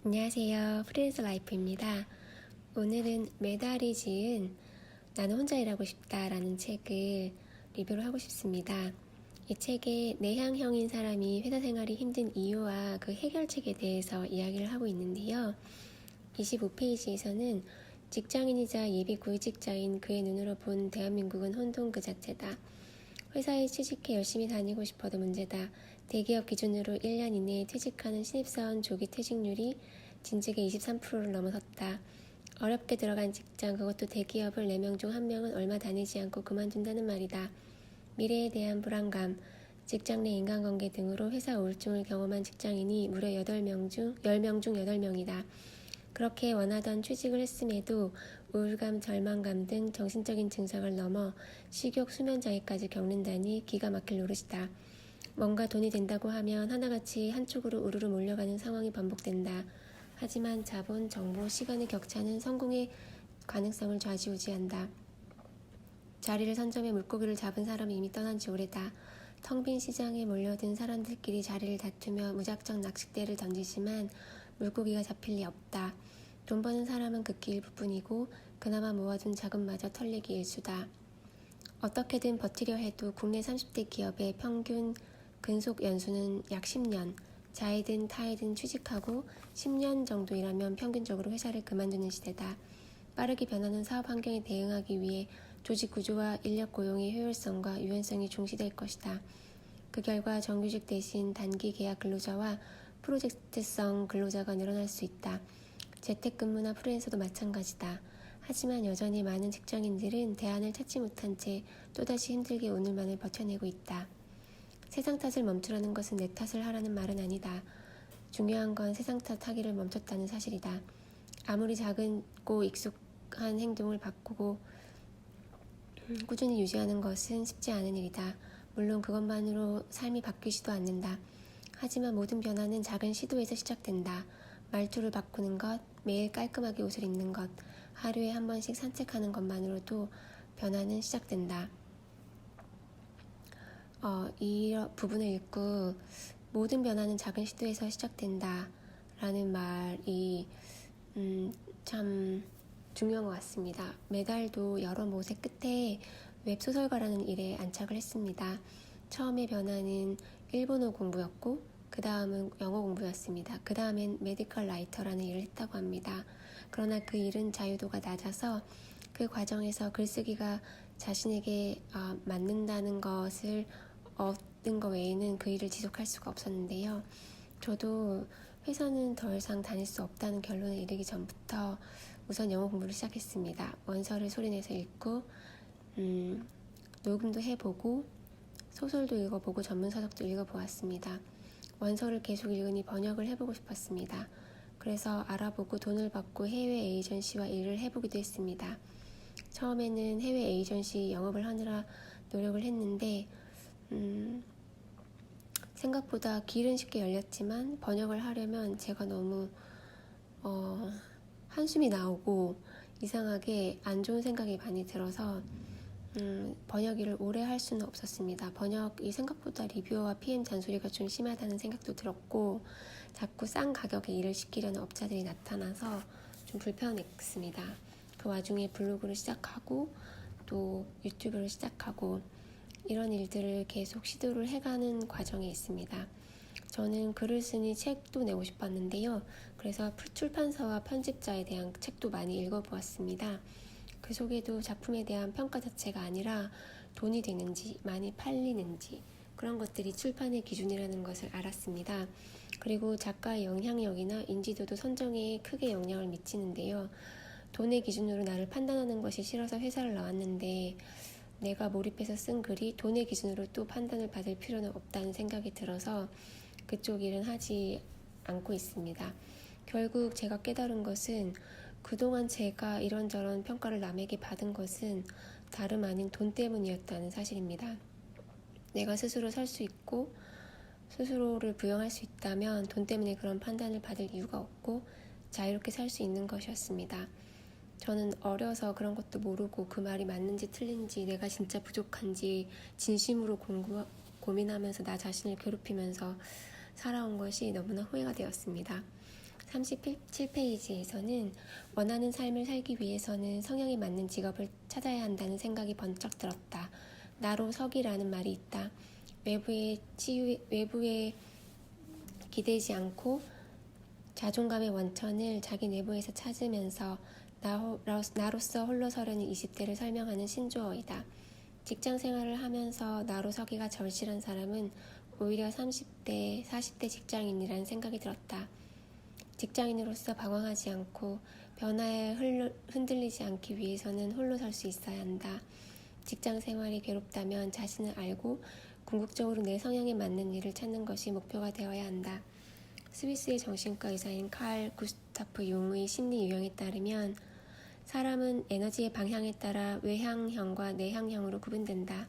안녕하세요. 프리랜서 라이프입니다. 오늘은 메달이 지은 나는 혼자 일하고 싶다라는 책을 리뷰를 하고 싶습니다. 이 책에 내향형인 사람이 회사 생활이 힘든 이유와 그 해결책에 대해서 이야기를 하고 있는데요. 25페이지에서는 직장인이자 예비 구직자인 그의 눈으로 본 대한민국은 혼돈 그 자체다. 회사에 취직해 열심히 다니고 싶어도 문제다. 대기업 기준으로 1년 이내에 퇴직하는 신입사원 조기 퇴직률이 진즉의 23%를 넘어섰다. 어렵게 들어간 직장, 그것도 대기업을 4명 중 1명은 얼마 다니지 않고 그만둔다는 말이다. 미래에 대한 불안감, 직장 내 인간관계 등으로 회사 우울증을 경험한 직장인이 무려 10명 중 8명이다. 그렇게 원하던 취직을 했음에도 우울감, 절망감 등 정신적인 증상을 넘어 식욕, 수면장애까지 겪는다니 기가 막힐 노릇이다. 뭔가 돈이 된다고 하면 하나같이 한쪽으로 우르르 몰려가는 상황이 반복된다. 하지만 자본, 정보, 시간의 격차는 성공의 가능성을 좌지우지한다. 자리를 선점해 물고기를 잡은 사람은 이미 떠난 지 오래다. 텅 빈 시장에 몰려든 사람들끼리 자리를 다투며 무작정 낚싯대를 던지지만 물고기가 잡힐 리 없다. 돈 버는 사람은 극히 일부뿐이고 그나마 모아둔 자금마저 털리기 일수다. 어떻게든 버티려 해도 국내 30대 기업의 평균 근속 연수는 약 10년, 자이든 타이든 취직하고 10년 정도 일하면 평균적으로 회사를 그만두는 시대다. 빠르게 변하는 사업 환경에 대응하기 위해 조직 구조와 인력 고용의 효율성과 유연성이 중시될 것이다. 그 결과 정규직 대신 단기 계약 근로자와 프로젝트성 근로자가 늘어날 수 있다. 재택근무나 프리랜서도 마찬가지다. 하지만 여전히 많은 직장인들은 대안을 찾지 못한 채 또다시 힘들게 오늘만을 버텨내고 있다. 세상 탓을 멈추라는 것은 내 탓을 하라는 말은 아니다. 중요한 건 세상 탓하기를 멈췄다는 사실이다. 아무리 작고 익숙한 행동을 바꾸고 꾸준히 유지하는 것은 쉽지 않은 일이다. 물론 그것만으로 삶이 바뀌지도 않는다. 하지만 모든 변화는 작은 시도에서 시작된다. 말투를 바꾸는 것, 매일 깔끔하게 옷을 입는 것, 하루에 한 번씩 산책하는 것만으로도 변화는 시작된다. 이 부분을 읽고 모든 변화는 작은 시도에서 시작된다 라는 말이 참 중요한 것 같습니다. 매달도 여러 모색 끝에 웹소설가라는 일에 안착을 했습니다. 처음에 변화는 일본어 공부였고 그 다음은 영어 공부였습니다. 그 다음엔 메디컬 라이터라는 일을 했다고 합니다. 그러나 그 일은 자유도가 낮아서 그 과정에서 글쓰기가 자신에게 맞는다는 것을 얻은 것 외에는 그 일을 지속할 수가 없었는데요. 저도 회사는 더 이상 다닐 수 없다는 결론에 이르기 전부터 우선 영어 공부를 시작했습니다. 원서를 소리내서 읽고 녹음도 해보고 소설도 읽어보고 전문서적도 읽어보았습니다. 원서를 계속 읽으니 번역을 해보고 싶었습니다. 그래서 알아보고 돈을 받고 해외 에이전시와 일을 해보기도 했습니다. 처음에는 해외 에이전시 영업을 하느라 노력을 했는데 생각보다 길은 쉽게 열렸지만 번역을 하려면 제가 너무 한숨이 나오고 이상하게 안 좋은 생각이 많이 들어서 번역 일을 오래 할 수는 없었습니다. 번역이 생각보다 리뷰어와 PM 잔소리가 좀 심하다는 생각도 들었고 자꾸 싼 가격에 일을 시키려는 업자들이 나타나서 좀 불편했습니다. 그 와중에 블로그를 시작하고 또 유튜브를 시작하고 이런 일들을 계속 시도를 해가는 과정에 있습니다. 저는 글을 쓰니 책도 내고 싶었는데요. 그래서 출판사와 편집자에 대한 책도 많이 읽어보았습니다. 그 속에도 작품에 대한 평가 자체가 아니라 돈이 되는지, 많이 팔리는지 그런 것들이 출판의 기준이라는 것을 알았습니다. 그리고 작가의 영향력이나 인지도도 선정에 크게 영향을 미치는데요. 돈의 기준으로 나를 판단하는 것이 싫어서 회사를 나왔는데 내가 몰입해서 쓴 글이 돈의 기준으로 또 판단을 받을 필요는 없다는 생각이 들어서 그쪽 일은 하지 않고 있습니다. 결국 제가 깨달은 것은 그동안 제가 이런저런 평가를 남에게 받은 것은 다름 아닌 돈 때문이었다는 사실입니다. 내가 스스로 살 수 있고 스스로를 부양할 수 있다면 돈 때문에 그런 판단을 받을 이유가 없고 자유롭게 살 수 있는 것이었습니다. 저는 어려서 그런 것도 모르고 그 말이 맞는지 틀린지 내가 진짜 부족한지 진심으로 고민하면서 나 자신을 괴롭히면서 살아온 것이 너무나 후회가 되었습니다. 37페이지에서는 원하는 삶을 살기 위해서는 성향에 맞는 직업을 찾아야 한다는 생각이 번쩍 들었다. 나로 서기라는 말이 있다. 외부에 기대지 않고 자존감의 원천을 자기 내부에서 찾으면서 나로서 홀로 서려는 20대를 설명하는 신조어이다. 직장 생활을 하면서 나로 서기가 절실한 사람은 오히려 30대, 40대 직장인이라는 생각이 들었다. 직장인으로서 방황하지 않고 변화에 흔들리지 않기 위해서는 홀로 설 수 있어야 한다. 직장 생활이 괴롭다면 자신을 알고 궁극적으로 내 성향에 맞는 일을 찾는 것이 목표가 되어야 한다. 스위스의 정신과 의사인 칼 구스타프 융의 심리 유형에 따르면 사람은 에너지의 방향에 따라 외향형과 내향형으로 구분된다.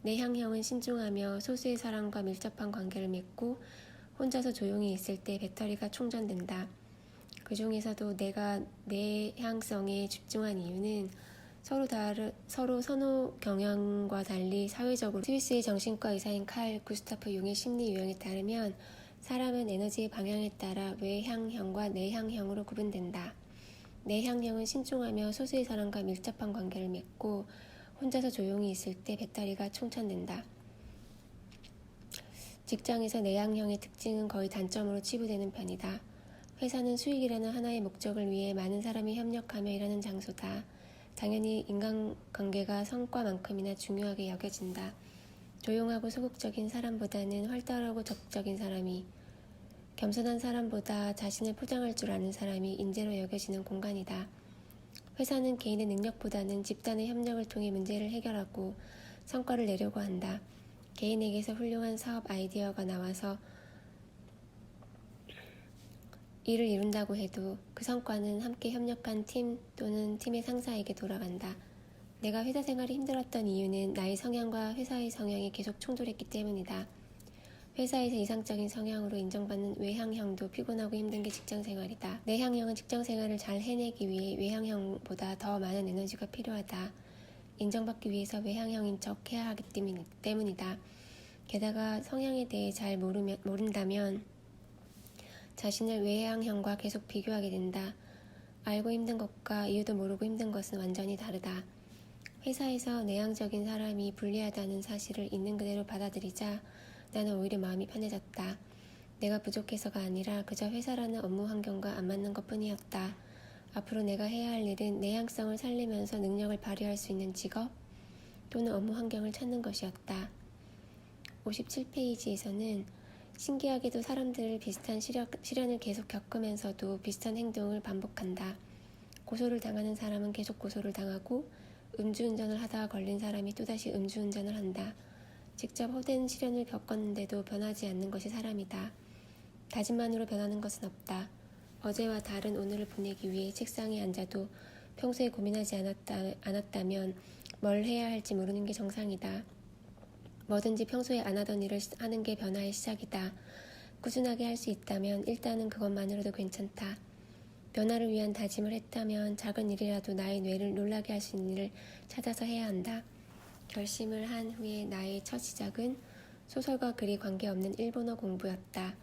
내향형은 신중하며 소수의 사람과 밀접한 관계를 맺고 혼자서 조용히 있을 때 배터리가 충전된다. 그 중에서도 내가 내향성에 집중한 이유는 서로 선호 경향과 달리 사회적으로 스위스의 정신과 의사인 칼 구스타프 융의 심리 유형에 따르면 사람은 에너지의 방향에 따라 외향형과 내향형으로 구분된다. 내향형은 신중하며 소수의 사람과 밀접한 관계를 맺고 혼자서 조용히 있을 때 배터리가 충전된다. 직장에서 내향형의 특징은 거의 단점으로 치부되는 편이다. 회사는 수익이라는 하나의 목적을 위해 많은 사람이 협력하며 일하는 장소다. 당연히 인간관계가 성과만큼이나 중요하게 여겨진다. 조용하고 소극적인 사람보다는 활달하고 적극적인 사람이, 겸손한 사람보다 자신을 포장할 줄 아는 사람이 인재로 여겨지는 공간이다. 회사는 개인의 능력보다는 집단의 협력을 통해 문제를 해결하고 성과를 내려고 한다. 개인에게서 훌륭한 사업 아이디어가 나와서 일을 이룬다고 해도 그 성과는 함께 협력한 팀 또는 팀의 상사에게 돌아간다. 내가 회사 생활이 힘들었던 이유는 나의 성향과 회사의 성향이 계속 충돌했기 때문이다. 회사에서 이상적인 성향으로 인정받는 외향형도 피곤하고 힘든 게 직장 생활이다. 내향형은 직장 생활을 잘 해내기 위해 외향형보다 더 많은 에너지가 필요하다. 인정받기 위해서 외향형인 척 해야 하기 때문이다. 게다가 성향에 대해 잘 모른다면 자신을 외향형과 계속 비교하게 된다. 알고 힘든 것과 이유도 모르고 힘든 것은 완전히 다르다. 회사에서 내향적인 사람이 불리하다는 사실을 있는 그대로 받아들이자 나는 오히려 마음이 편해졌다. 내가 부족해서가 아니라 그저 회사라는 업무 환경과 안 맞는 것뿐이었다. 앞으로 내가 해야 할 일은 내향성을 살리면서 능력을 발휘할 수 있는 직업 또는 업무 환경을 찾는 것이었다. 57페이지에서는 신기하게도 사람들을 비슷한 시련을 계속 겪으면서도 비슷한 행동을 반복한다. 고소를 당하는 사람은 계속 고소를 당하고 음주운전을 하다가 걸린 사람이 또다시 음주운전을 한다. 직접 헛된 시련을 겪었는데도 변하지 않는 것이 사람이다. 다짐만으로 변하는 것은 없다. 어제와 다른 오늘을 보내기 위해 책상에 앉아도 평소에 고민하지 않았다면 뭘 해야 할지 모르는 게 정상이다. 뭐든지 평소에 안 하던 일을 하는 게 변화의 시작이다. 꾸준하게 할 수 있다면 일단은 그것만으로도 괜찮다. 변화를 위한 다짐을 했다면 작은 일이라도 나의 뇌를 놀라게 할 수 있는 일을 찾아서 해야 한다. 결심을 한 후에 나의 첫 시작은 소설과 글이 관계없는 일본어 공부였다.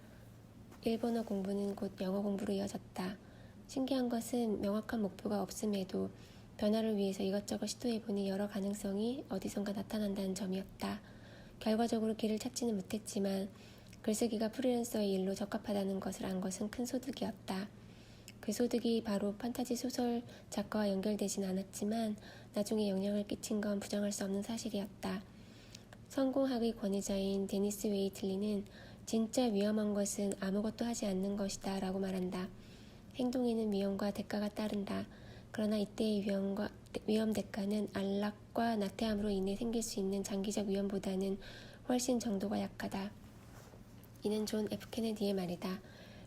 일본어 공부는 곧 영어 공부로 이어졌다. 신기한 것은 명확한 목표가 없음에도 변화를 위해서 이것저것 시도해보니 여러 가능성이 어디선가 나타난다는 점이었다. 결과적으로 길을 찾지는 못했지만 글쓰기가 프리랜서의 일로 적합하다는 것을 안 것은 큰 소득이었다. 그 소득이 바로 판타지 소설 작가와 연결되진 않았지만 나중에 영향을 끼친 건 부정할 수 없는 사실이었다. 성공학의 권위자인 데니스 웨이틀리는 진짜 위험한 것은 아무것도 하지 않는 것이다 라고 말한다. 행동에는 위험과 대가가 따른다. 그러나 이때의 위험 대가는 안락과 나태함으로 인해 생길 수 있는 장기적 위험보다는 훨씬 정도가 약하다. 이는 존 F 케네디의 말이다.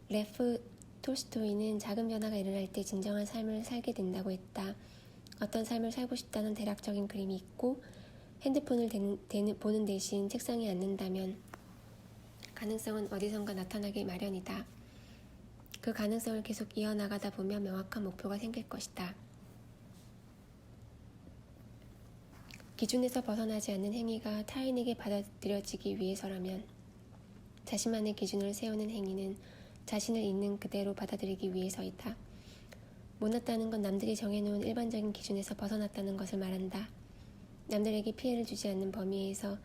레프 톨스토이는 작은 변화가 일어날 때 진정한 삶을 살게 된다고 했다. 어떤 삶을 살고 싶다는 대략적인 그림이 있고 핸드폰을 보는 대신 책상에 앉는다면 가능성은 어디선가 나타나기 마련이다. 그 가능성을 계속 이어나가다 보면 명확한 목표가 생길 것이다. 기준에서 벗어나지 않는 행위가 타인에게 받아들여지기 위해서라면 자신만의 기준을 세우는 행위는 자신을 있는 그대로 받아들이기 위해서이다. 못났다는 건 남들이 정해놓은 일반적인 기준에서 벗어났다는 것을 말한다. 남들에게 피해를 주지 않는 범위에서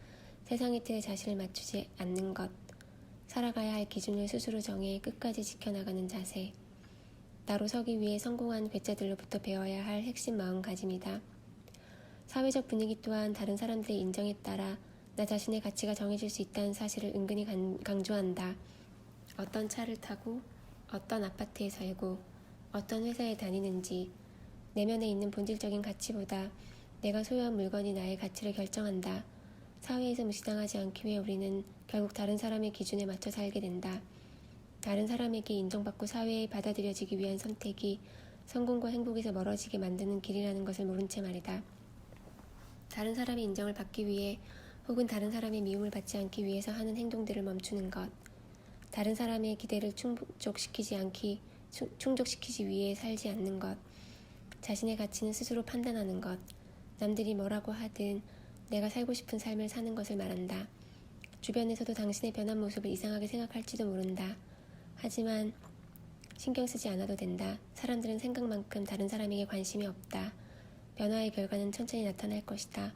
세상의 틀에 자신을 맞추지 않는 것, 살아가야 할 기준을 스스로 정해 끝까지 지켜나가는 자세, 나로 서기 위해 성공한 괴짜들로부터 배워야 할 핵심 마음가짐이다. 사회적 분위기 또한 다른 사람들의 인정에 따라 나 자신의 가치가 정해질 수 있다는 사실을 은근히 강조한다. 어떤 차를 타고 어떤 아파트에 살고 어떤 회사에 다니는지 내면에 있는 본질적인 가치보다 내가 소유한 물건이 나의 가치를 결정한다. 사회에서 무시당하지 않기 위해 우리는 결국 다른 사람의 기준에 맞춰 살게 된다. 다른 사람에게 인정받고 사회에 받아들여지기 위한 선택이 성공과 행복에서 멀어지게 만드는 길이라는 것을 모른 채 말이다. 다른 사람의 인정을 받기 위해 혹은 다른 사람의 미움을 받지 않기 위해서 하는 행동들을 멈추는 것, 다른 사람의 기대를 충족시키지 위해 살지 않는 것, 자신의 가치는 스스로 판단하는 것, 남들이 뭐라고 하든 내가 살고 싶은 삶을 사는 것을 말한다. 주변에서도 당신의 변한 모습을 이상하게 생각할지도 모른다. 하지만 신경 쓰지 않아도 된다. 사람들은 생각만큼 다른 사람에게 관심이 없다. 변화의 결과는 천천히 나타날 것이다.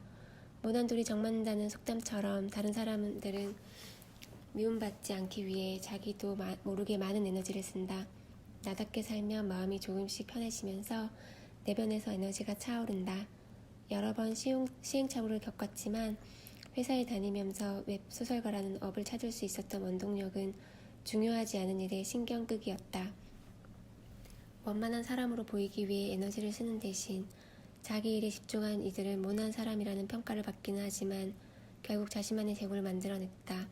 모난돌이 정맞는다는 속담처럼 다른 사람들은 미움받지 않기 위해 자기도 모르게 많은 에너지를 쓴다. 나답게 살면 마음이 조금씩 편해지면서 내변에서 에너지가 차오른다. 여러 번 시행착오를 겪었지만 회사에 다니면서 웹소설가라는 업을 찾을 수 있었던 원동력은 중요하지 않은 일에 신경 끄기였다. 원만한 사람으로 보이기 위해 에너지를 쓰는 대신 자기 일에 집중한 이들은 모난 사람이라는 평가를 받기는 하지만 결국 자신만의 제국을 만들어냈다.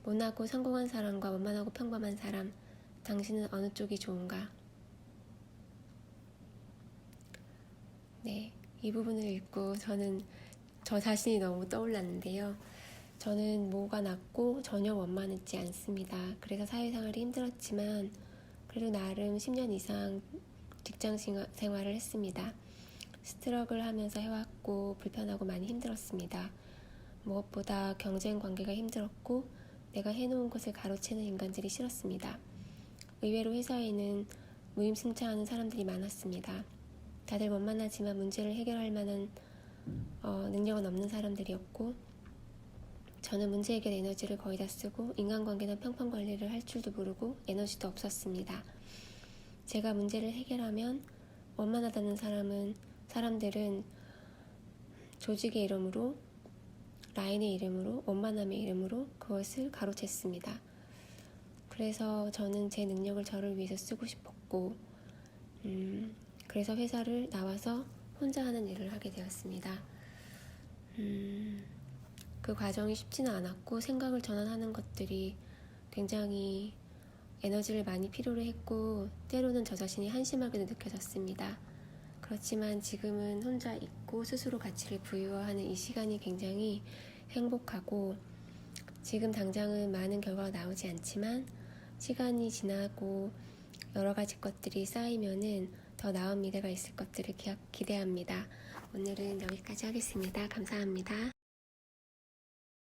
모나고 성공한 사람과 원만하고 평범한 사람, 당신은 어느 쪽이 좋은가? 네, 이 부분을 읽고 저는 저 자신이 너무 떠올랐는데요. 저는 뭐가 낫고 전혀 원만하지 않습니다. 그래서 사회생활이 힘들었지만 그래도 나름 10년 이상 직장 생활을 했습니다. 스트럭을 하면서 해왔고 불편하고 많이 힘들었습니다. 무엇보다 경쟁 관계가 힘들었고 내가 해놓은 것을 가로채는 인간들이 싫었습니다. 의외로 회사에는 무임승차하는 사람들이 많았습니다. 다들 원만하지만 문제를 해결할 만한 능력은 없는 사람들이었고 저는 문제 해결 에너지를 거의 다 쓰고 인간관계나 평판 관리를 할 줄도 모르고 에너지도 없었습니다. 제가 문제를 해결하면 원만하다는 사람들은 조직의 이름으로, 라인의 이름으로, 원만함의 이름으로 그것을 가로챘습니다. 그래서 저는 제 능력을 저를 위해서 쓰고 싶었고 그래서 회사를 나와서 혼자 하는 일을 하게 되었습니다. 그 과정이 쉽지는 않았고 생각을 전환하는 것들이 굉장히 에너지를 많이 필요로 했고 때로는 저 자신이 한심하게도 느껴졌습니다. 그렇지만 지금은 혼자 있고 스스로 가치를 부여하는 이 시간이 굉장히 행복하고 지금 당장은 많은 결과가 나오지 않지만 시간이 지나고 여러 가지 것들이 쌓이면은 더 나은 미래가 있을 것들을 기대합니다. 오늘은 여기까지 하겠습니다. 감사합니다.